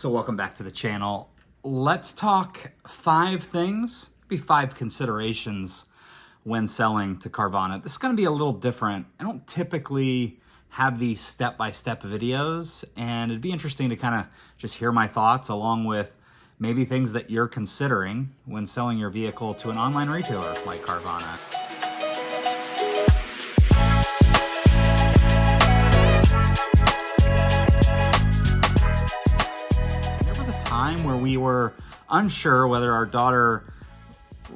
So welcome back to the channel. Let's talk 5 things, maybe 5 considerations when selling to Carvana. This is going to be a little different. I don't typically have these step-by-step videos, and it'd be interesting to kind of just hear my thoughts along with maybe things that you're considering when selling your vehicle to an online retailer like Carvana. Where we were unsure whether our daughter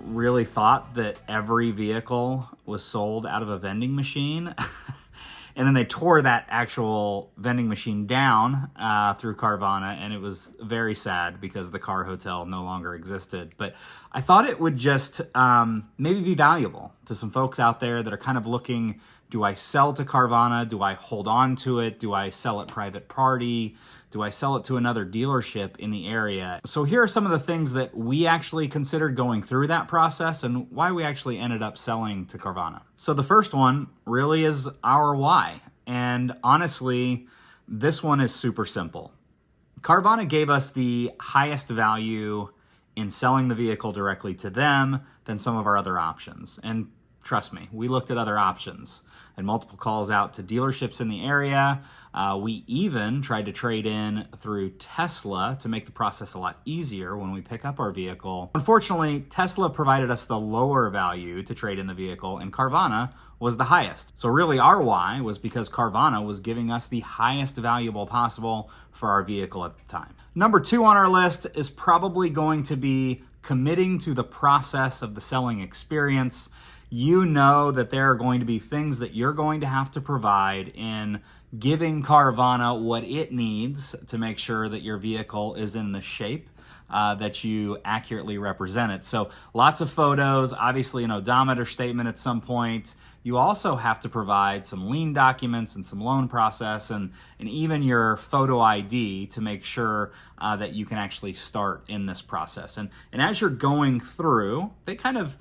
really thought that every vehicle was sold out of a vending machine. And then they tore that actual vending machine down through Carvana, and it was very sad because the car hotel no longer existed. But I thought it would just maybe be valuable to some folks out there that are kind of looking, do I sell to Carvana? Do I hold on to it? Do I sell it private party? Do I sell it to another dealership in the area? So here are some of the things that we actually considered going through that process and why we actually ended up selling to Carvana. So the first one really is our why. And honestly, this one is super simple. Carvana gave us the highest value in selling the vehicle directly to them than some of our other options. And trust me, we looked at other options and multiple calls out to dealerships in the area. We even tried to trade in through Tesla to make the process a lot easier when we pick up our vehicle. Unfortunately, Tesla provided us the lower value to trade in the vehicle, and Carvana was the highest. So really our why was because Carvana was giving us the highest valuable possible for our vehicle at the time. Number 2 on our list is probably going to be committing to the process of the selling experience. You know that there are going to be things that you're going to have to provide in giving Carvana what it needs to make sure that your vehicle is in the shape that you accurately represent it. So lots of photos, obviously an odometer statement at some point. You also have to provide some lien documents and some loan process and even your photo ID to make sure that you can actually start in this process. And as you're going through, they kind of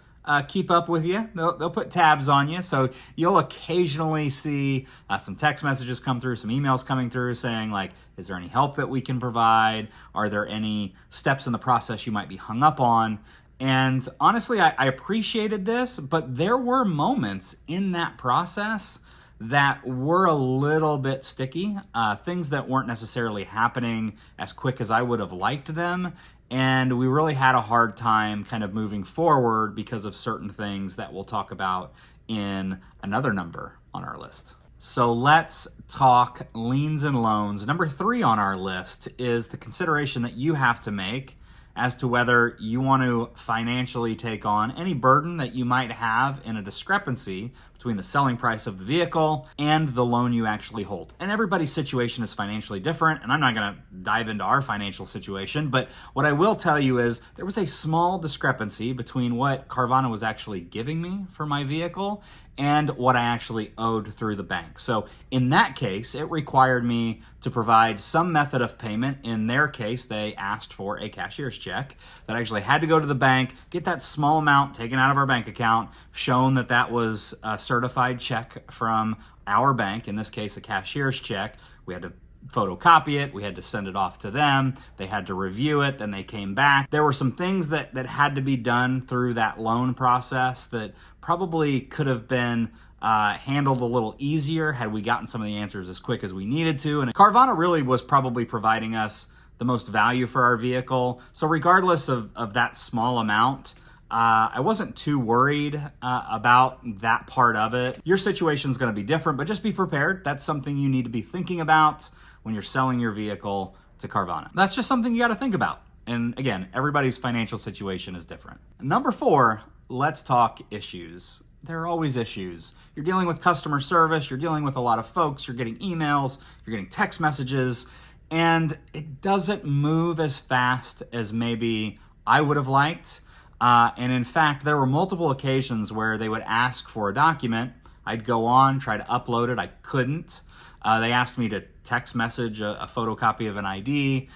keep up with you. They'll put tabs on you. So you'll occasionally see some text messages come through, some emails coming through saying like, is there any help that we can provide? Are there any steps in the process you might be hung up on? And honestly, I appreciated this, but there were moments in that process that were a little bit sticky, things that weren't necessarily happening as quick as I would have liked them. And we really had a hard time kind of moving forward because of certain things that we'll talk about in another number on our list. So let's talk liens and loans. Number 3 on our list is the consideration that you have to make as to whether you want to financially take on any burden that you might have in a discrepancy between the selling price of the vehicle and the loan you actually hold. And everybody's situation is financially different, and I'm not going to dive into our financial situation, but what I will tell you is there was a small discrepancy between what Carvana was actually giving me for my vehicle and what I actually owed through the bank. So in that case, it required me to provide some method of payment. In their case, they asked for a cashier's check that I actually had to go to the bank, get that small amount taken out of our bank account, shown that that was a certified check from our bank, in this case, a cashier's check. We had to photocopy it, we had to send it off to them, they had to review it, then they came back. There were some things that had to be done through that loan process that probably could have been handled a little easier had we gotten some of the answers as quick as we needed to. And Carvana really was probably providing us the most value for our vehicle. So regardless of that small amount, I wasn't too worried about that part of it. Your situation is going to be different, but just be prepared. That's something you need to be thinking about when you're selling your vehicle to Carvana. That's just something you got to think about. And again, everybody's financial situation is different. Number 4, let's talk issues. There are always issues. You're dealing with customer service, you're dealing with a lot of folks, you're getting emails, you're getting text messages, and it doesn't move as fast as maybe I would have liked. And in fact, there were multiple occasions where they would ask for a document. I'd go on, try to upload it. I couldn't. They asked me to text message a photocopy of an ID,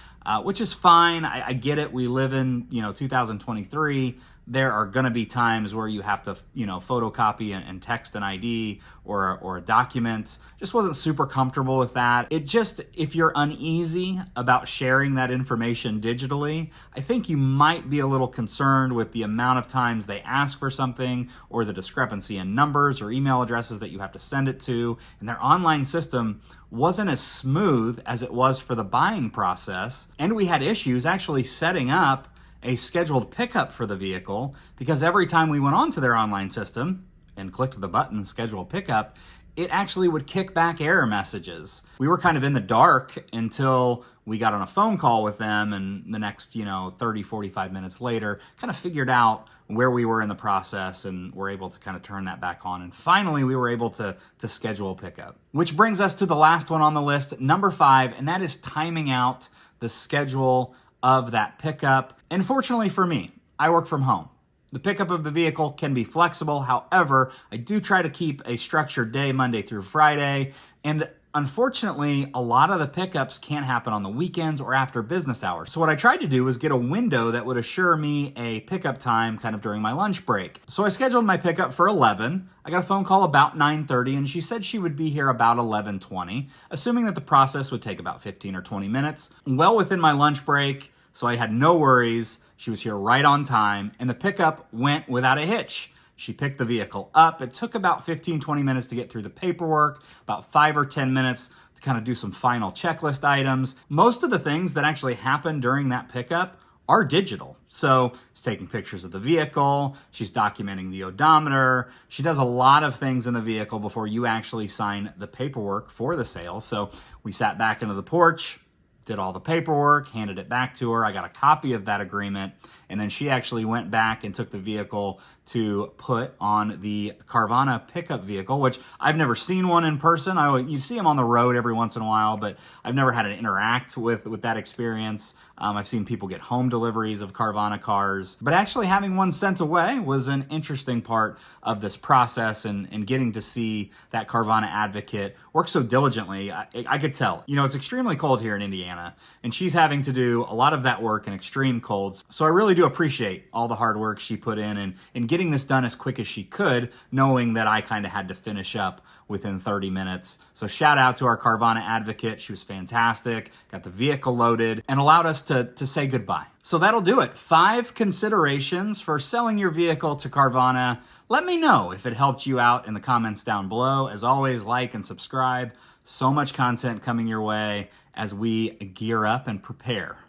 which is fine. I get it. We live in 2023. there are going to be times where you have to, photocopy and text an ID or a document. Just wasn't super comfortable with that. If you're uneasy about sharing that information digitally, I think you might be a little concerned with the amount of times they ask for something, or the discrepancy in numbers or email addresses that you have to send it to. And their online system wasn't as smooth as it was for the buying process. And we had issues actually setting up a scheduled pickup for the vehicle, because every time we went onto their online system and clicked the button schedule pickup, it actually would kick back error messages. We were kind of in the dark until we got on a phone call with them, and the next 30, 45 minutes later kind of figured out where we were in the process and were able to kind of turn that back on. And finally we were able to schedule a pickup, which brings us to the last one on the list, number 5, and that is timing out the schedule of that pickup. And fortunately for me, I work from home. The pickup of the vehicle can be flexible. However, I do try to keep a structured day, Monday through Friday. And unfortunately, a lot of the pickups can't happen on the weekends or after business hours. So what I tried to do was get a window that would assure me a pickup time kind of during my lunch break. So I scheduled my pickup for 11. I got a phone call about 9:30, and she said she would be here about 11:20, assuming that the process would take about 15 or 20 minutes. Well within my lunch break, so I had no worries. She was here right on time, and the pickup went without a hitch. She picked the vehicle up. It took about 15, 20 minutes to get through the paperwork, about 5 or 10 minutes to kind of do some final checklist items. Most of the things that actually happened during that pickup are digital. So she's taking pictures of the vehicle, she's documenting the odometer, she does a lot of things in the vehicle before you actually sign the paperwork for the sale. So we sat back into the porch, did all the paperwork, handed it back to her. I got a copy of that agreement, and then she actually went back and took the vehicle to put on the Carvana pickup vehicle, which I've never seen one in person. You see them on the road every once in a while, but I've never had to interact with that experience. I've seen people get home deliveries of Carvana cars, but actually having one sent away was an interesting part of this process, and getting to see that Carvana advocate work so diligently. I could tell. It's extremely cold here in Indiana, and she's having to do a lot of that work in extreme colds. So I really do appreciate all the hard work she put in getting this done as quick as she could, knowing that I kind of had to finish up within 30 minutes. So shout out to our Carvana advocate. She was fantastic, got the vehicle loaded, and allowed us to say goodbye. So that'll do it. 5 considerations for selling your vehicle to Carvana. Let me know if it helped you out in the comments down below. As always, like and subscribe. So much content coming your way as we gear up and prepare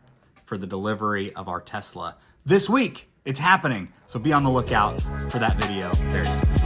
for the delivery of our Tesla this week. It's happening, so be on the lookout for that video very soon.